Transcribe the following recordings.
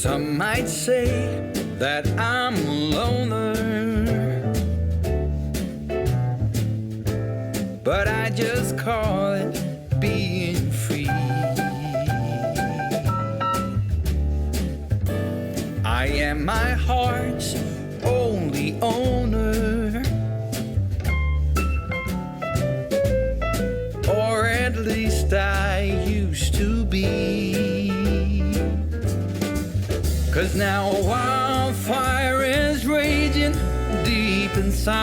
Some might say that I'm a loner, but I just call it being free. I am my heart's only owner, or at least I used to be. 'Cause now a wildfire is raging deep inside,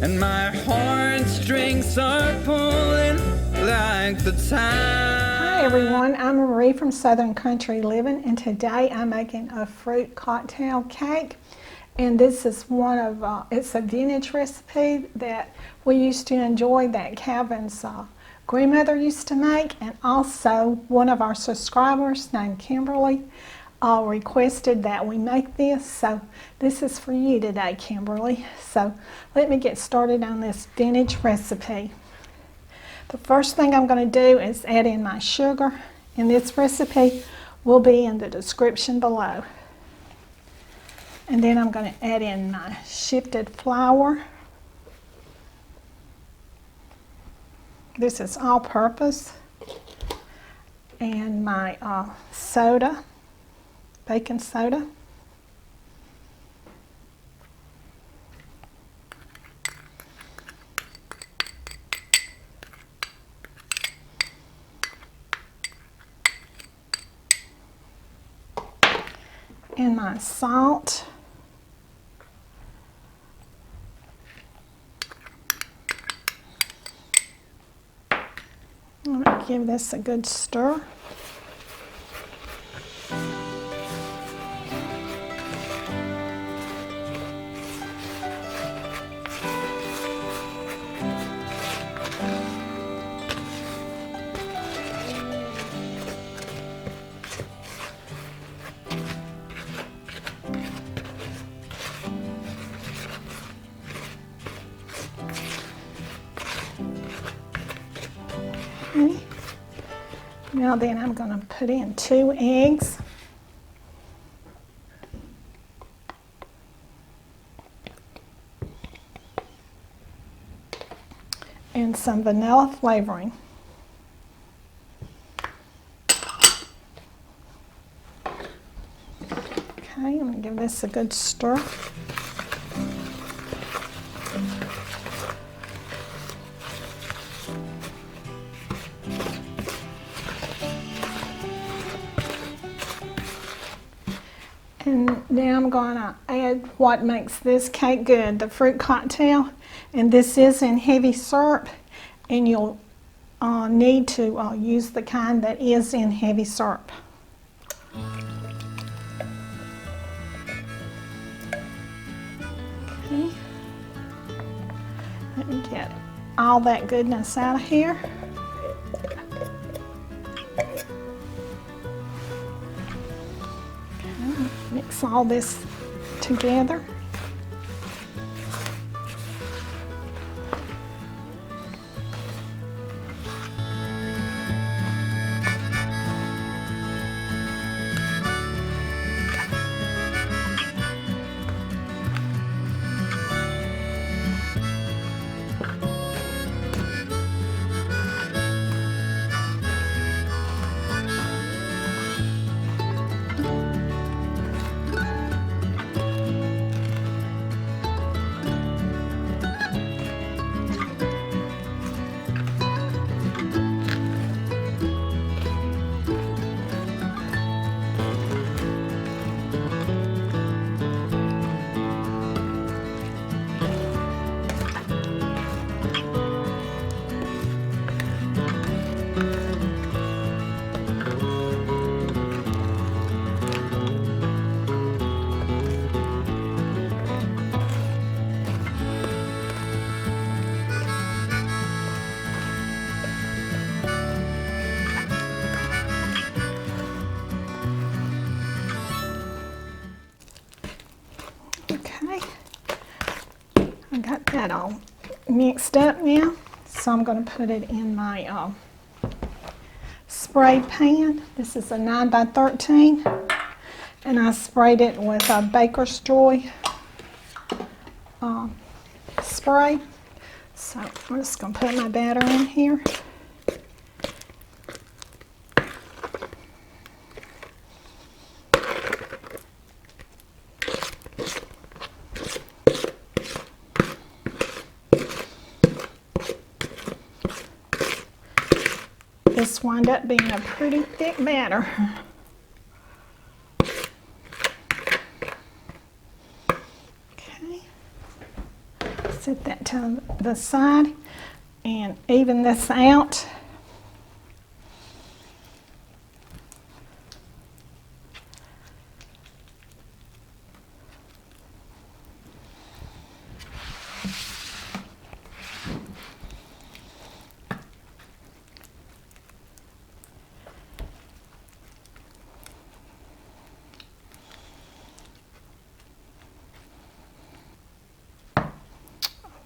and my heartstrings are pulling like the tide. Hi everyone, I'm Marie from Southern Country Living, and today I'm making a fruit cocktail cake. And this is one of, it's a vintage recipe that we used to enjoy, that Calvin's grandmother used to make, and also one of our subscribers named Kimberly requested that we make this, so this is for you today, Kimberly. So let me get started on this vintage recipe. The first thing I'm going to do is add in my sugar, and this recipe will be in the description below. And then I'm going to add in my shifted flour. This is all-purpose. And my soda, baking soda. And my salt. I'm going to give this a good stir. Okay. Now then I'm going to put in 2 eggs. And some vanilla flavoring. Okay, I'm going to give this a good stir. And now I'm going to add what makes this cake good, the fruit cocktail. And this is in heavy syrup, and you'll need to use the kind that is in heavy syrup. Okay. Let me get all that goodness out of here. Mix all this together. I got that all mixed up now, so I'm going to put it in my spray pan. This is a 9 by 13, and I sprayed it with a Baker's Joy spray. So I'm just going to put my batter in here. This wound up being a pretty thick batter. Okay, set that to the side and even this out.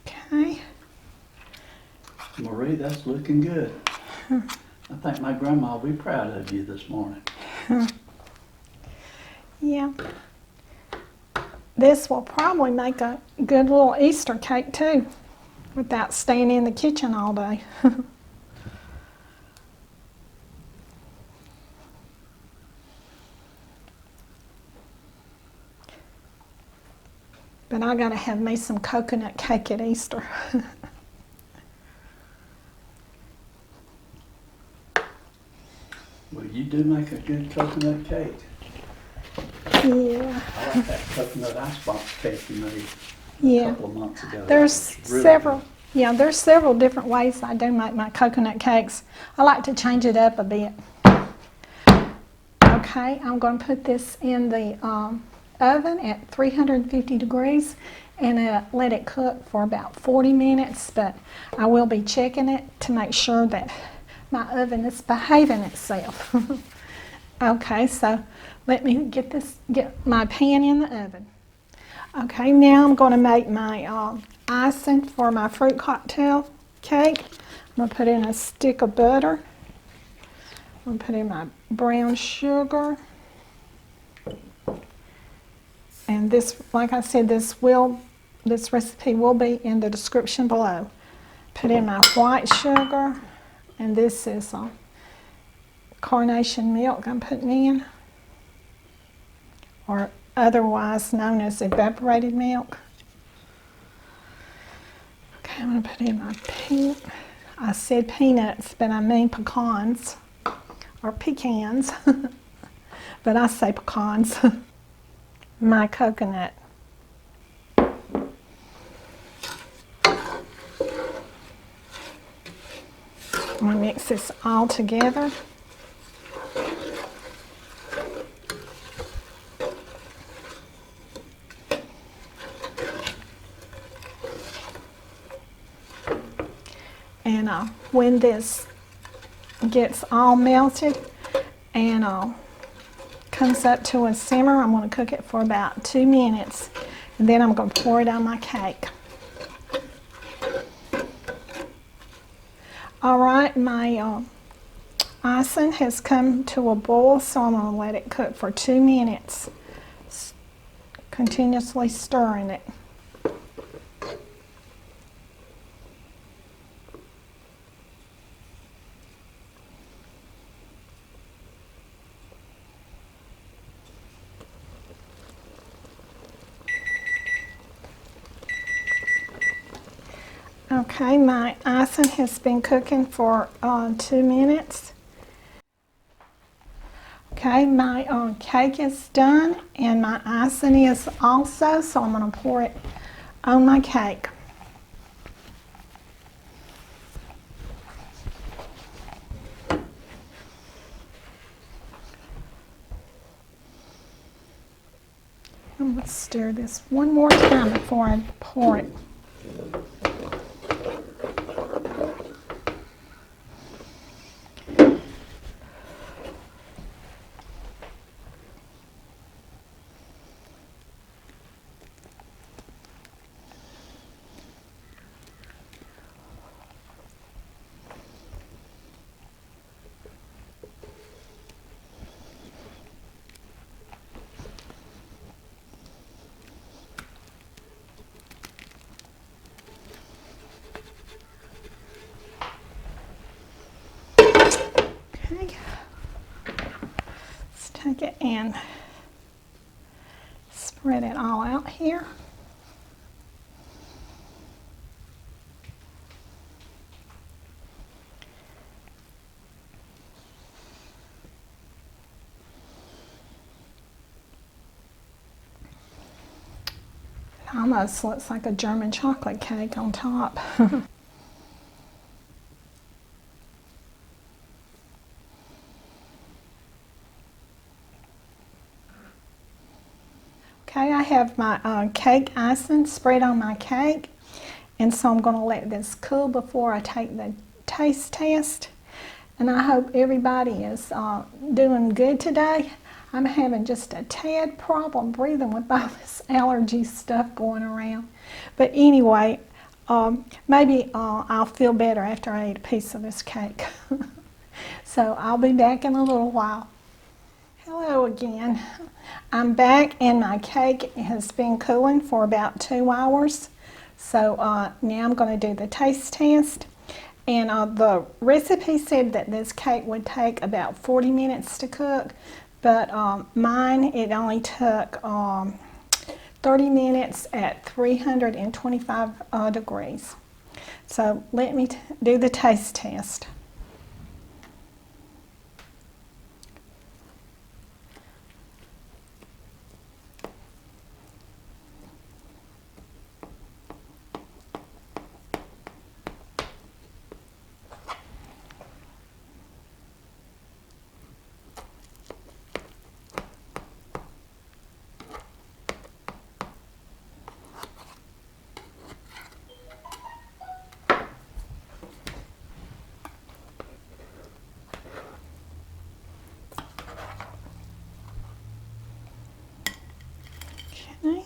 Okay. Marie, that's looking good. I think my grandma will be proud of you this morning. Yeah. This will probably make a good little Easter cake too, without staying in the kitchen all day. But I gotta have me some coconut cake at Easter. Well, you do make a good coconut cake. Yeah. I like that coconut icebox cake you made Yeah. a couple of months ago. There's Really several. good. Yeah, there's several different ways I do make my coconut cakes. I like to change it up a bit. Okay, I'm going to put this in the oven at 350 degrees and let it cook for about 40 minutes, but I will be checking it to make sure that my oven is behaving itself. Okay, so let me get my pan in the oven. Okay, now I'm going to make my icing for my fruit cocktail cake. I'm going to put in a stick of butter. I'm going to put in my brown sugar. And this, like I said, this recipe will be in the description below. Put in my white sugar, and this is carnation milk I'm putting in, or otherwise known as evaporated milk. Okay, I'm going to put in my I said peanuts, but I mean pecans, or pecans, but I say pecans. My coconut. I'm going to mix this all together. And when this gets all melted and comes up to a simmer, I'm going to cook it for about 2 minutes, and then I'm going to pour it on my cake. All right, my icing has come to a boil, so I'm going to let it cook for 2 minutes, continuously stirring it. Okay, my icing has been cooking for 2 minutes. Okay, my cake is done and my icing is also, so I'm going to pour it on my cake. I'm going to stir this one more time before I pour it. Okay. Let's take it and spread it all out here. It almost looks like a German chocolate cake on top. Okay, I have my cake icing spread on my cake, and so I'm going to let this cool before I take the taste test. And I hope everybody is doing good today. I'm having just a tad problem breathing with all this allergy stuff going around. But anyway, maybe I'll feel better after I eat a piece of this cake. So I'll be back in a little while. Hello again. I'm back and my cake has been cooling for about 2 hours. So now I'm going to do the taste test. And the recipe said that this cake would take about 40 minutes to cook, but mine, it only took 30 minutes at 325 degrees. So let me do the taste test. Okay.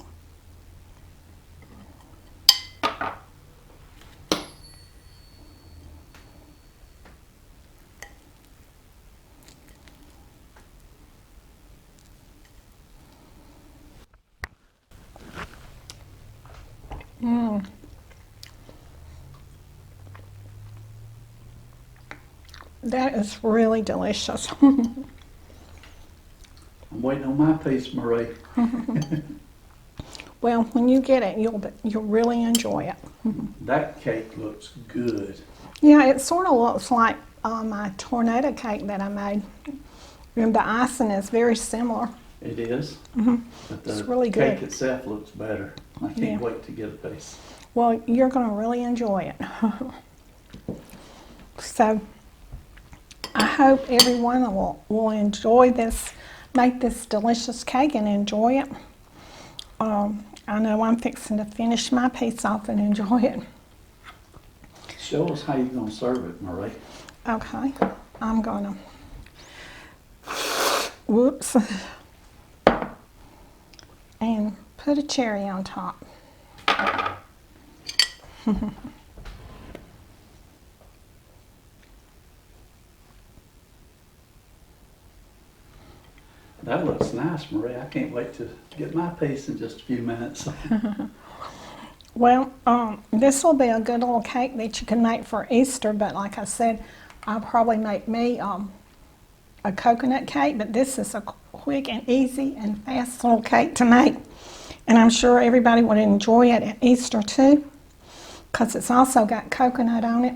That is really delicious. I'm waiting on my piece, Marie. Well, when you get it, you'll really enjoy it. That cake looks good. Yeah, it sort of looks like my tornado cake that I made. And the icing is very similar. It is. But the It's really cake good. itself looks better. I can't Yeah. wait to get a piece. Well, you're going to really enjoy it. So I hope everyone will enjoy this, make this delicious cake and enjoy it. I know I'm fixing to finish my piece off and enjoy it. Show us how you're going to serve it, Marie. Okay, I'm going to, whoops, and put a cherry on top. That looks nice, Marie. I can't wait to get my piece in just a few minutes. Well, this will be a good little cake that you can make for Easter, but like I said, I'll probably make me a coconut cake, but this is a quick and easy and fast little cake to make. And I'm sure everybody would enjoy it at Easter too, because it's also got coconut on it.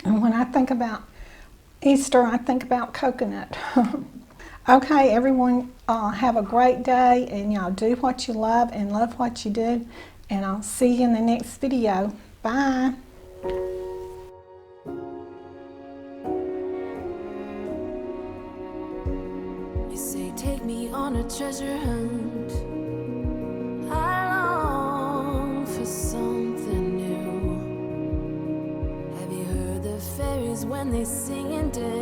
And when I think about Easter, I think about coconut. Okay, everyone, have a great day, and y'all do what you love and love what you do. And I'll see you in the next video. Bye. You say take me on a treasure hunt. I long for something new. Have you heard the fairies when they sing and dance?